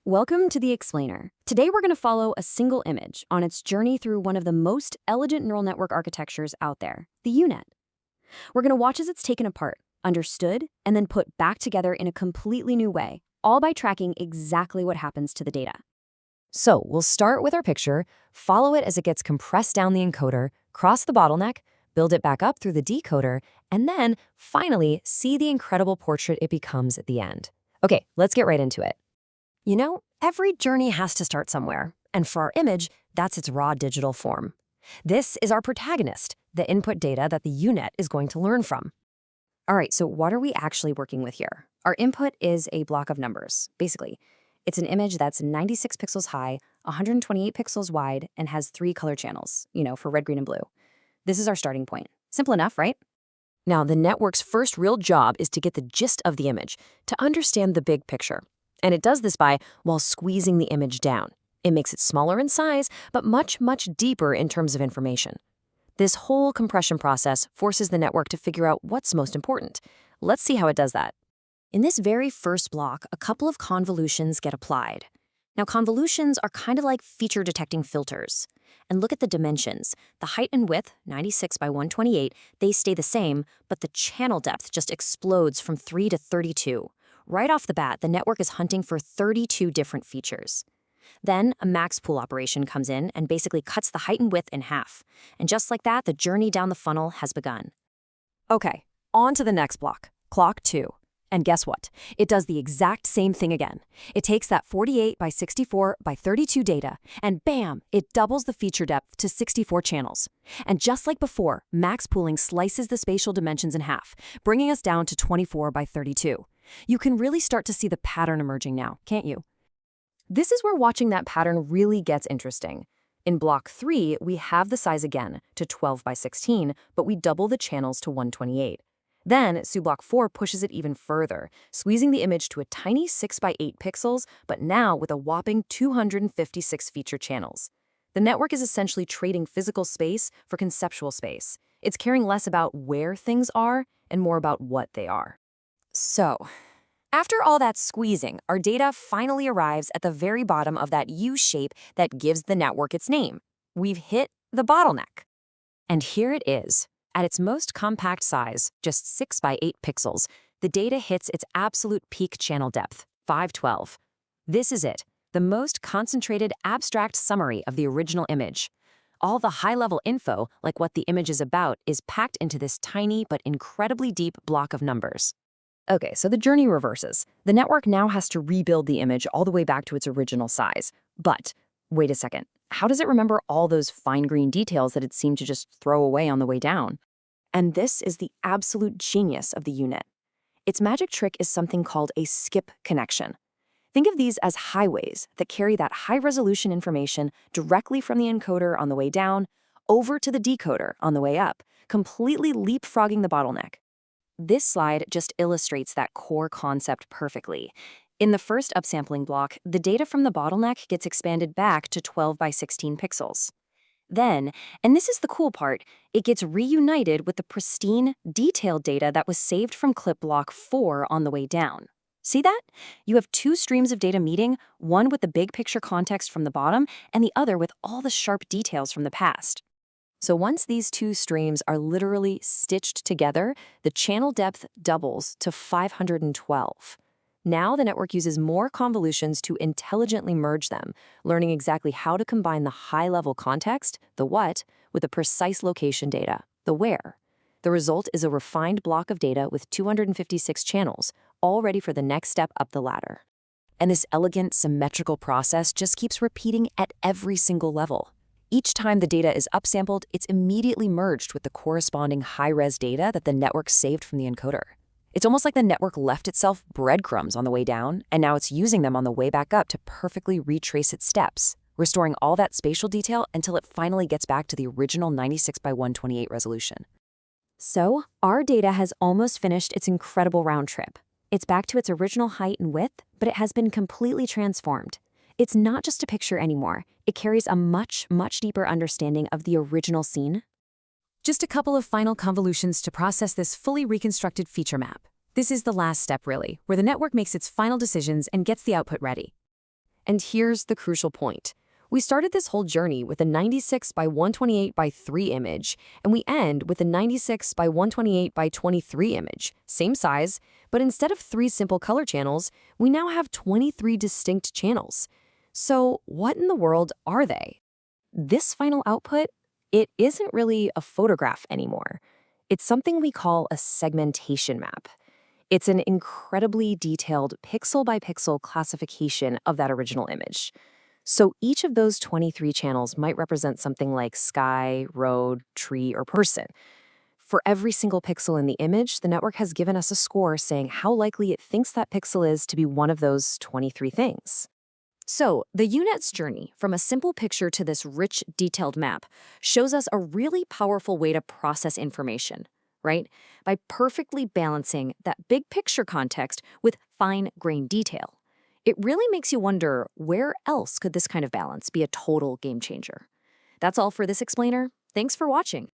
Welcome to the Explainer. Today we're going to follow a single image on its journey through one of the most elegant neural network architectures out there, the Unet. We're going to watch as it's taken apart, understood, and then put back together in a completely new way, all by tracking exactly what happens to the data. So we'll start with our picture, follow it as it gets compressed down the encoder, cross the bottleneck, build it back up through the decoder, and then, finally, see the incredible portrait it becomes at the end. Okay, let's get right into it. You know, every journey has to start somewhere, and for our image, that's its raw digital form. This is our protagonist, the input data that the Unet is going to learn from. All right, so what are we actually working with here? Our input is a block of numbers. Basically, it's an image that's 96 pixels high, 128 pixels wide, and has 3 color channels, for red, green, and blue. This is our starting point. Simple enough, right? Now, the network's first real job is to get the gist of the image, to understand the big picture. And it does this while squeezing the image down. It makes it smaller in size, but much, much deeper in terms of information. This whole compression process forces the network to figure out what's most important. Let's see how it does that. In this very first block, a couple of convolutions get applied. Now, convolutions are kind of like feature detecting filters. And look at the dimensions. The height and width, 96 by 128, they stay the same, but the channel depth just explodes from 3 to 32. Right off the bat, the network is hunting for 32 different features. Then a max pool operation comes in and basically cuts the height and width in half. And just like that, the journey down the funnel has begun. Okay, on to the next block, clock 2. And guess what? It does the exact same thing again. It takes that 48 by 64 by 32 data, and bam, it doubles the feature depth to 64 channels. And just like before, max pooling slices the spatial dimensions in half, bringing us down to 24 by 32. You can really start to see the pattern emerging now, can't you? This is where watching that pattern really gets interesting. In block 3, we have the size again to 12 by 16, but we double the channels to 128. Then, block 4 pushes it even further, squeezing the image to a tiny 6 by 8 pixels, but now with a whopping 256 feature channels. The network is essentially trading physical space for conceptual space. It's caring less about where things are and more about what they are. So, after all that squeezing, our data finally arrives at the very bottom of that U shape that gives the network its name. We've hit the bottleneck. And here it is. At its most compact size, just 6 by 8 pixels, the data hits its absolute peak channel depth, 512. This is it, the most concentrated abstract summary of the original image. All the high-level info, like what the image is about, is packed into this tiny but incredibly deep block of numbers. Okay, so the journey reverses. The network now has to rebuild the image all the way back to its original size. But, wait a second. How does it remember all those fine-grained details that it seemed to just throw away on the way down? And this is the absolute genius of the Unet. Its magic trick is something called a skip connection. Think of these as highways that carry that high-resolution information directly from the encoder on the way down over to the decoder on the way up, completely leapfrogging the bottleneck. This slide just illustrates that core concept perfectly. In the first upsampling block, the data from the bottleneck gets expanded back to 12 by 16 pixels. Then, and this is the cool part, it gets reunited with the pristine, detailed data that was saved from clip block 4 on the way down. See that? You have 2 streams of data meeting, one with the big picture context from the bottom, and the other with all the sharp details from the past. So once these 2 streams are literally stitched together, the channel depth doubles to 512. Now the network uses more convolutions to intelligently merge them, learning exactly how to combine the high-level context, the what, with the precise location data, the where. The result is a refined block of data with 256 channels, all ready for the next step up the ladder. And this elegant, symmetrical process just keeps repeating at every single level. Each time the data is upsampled, it's immediately merged with the corresponding high-res data that the network saved from the encoder. It's almost like the network left itself breadcrumbs on the way down, and now it's using them on the way back up to perfectly retrace its steps, restoring all that spatial detail until it finally gets back to the original 96 by 128 resolution. So, our data has almost finished its incredible round trip. It's back to its original height and width, but it has been completely transformed. It's not just a picture anymore. It carries a much, much deeper understanding of the original scene. Just a couple of final convolutions to process this fully reconstructed feature map. This is the last step, really, where the network makes its final decisions and gets the output ready. And here's the crucial point. We started this whole journey with a 96 by 128 by 3 image, and we end with a 96 by 128 by 23 image. Same size, but instead of 3 simple color channels, we now have 23 distinct channels. So what in the world are they? This final output, it isn't really a photograph anymore. It's something we call a segmentation map. It's an incredibly detailed pixel-by-pixel classification of that original image. So each of those 23 channels might represent something like sky, road, tree, or person. For every single pixel in the image, the network has given us a score saying how likely it thinks that pixel is to be one of those 23 things. So, the Unet's journey from a simple picture to this rich, detailed map shows us a really powerful way to process information, right? By perfectly balancing that big picture context with fine-grained detail. It really makes you wonder, where else could this kind of balance be a total game changer? That's all for this explainer. Thanks for watching.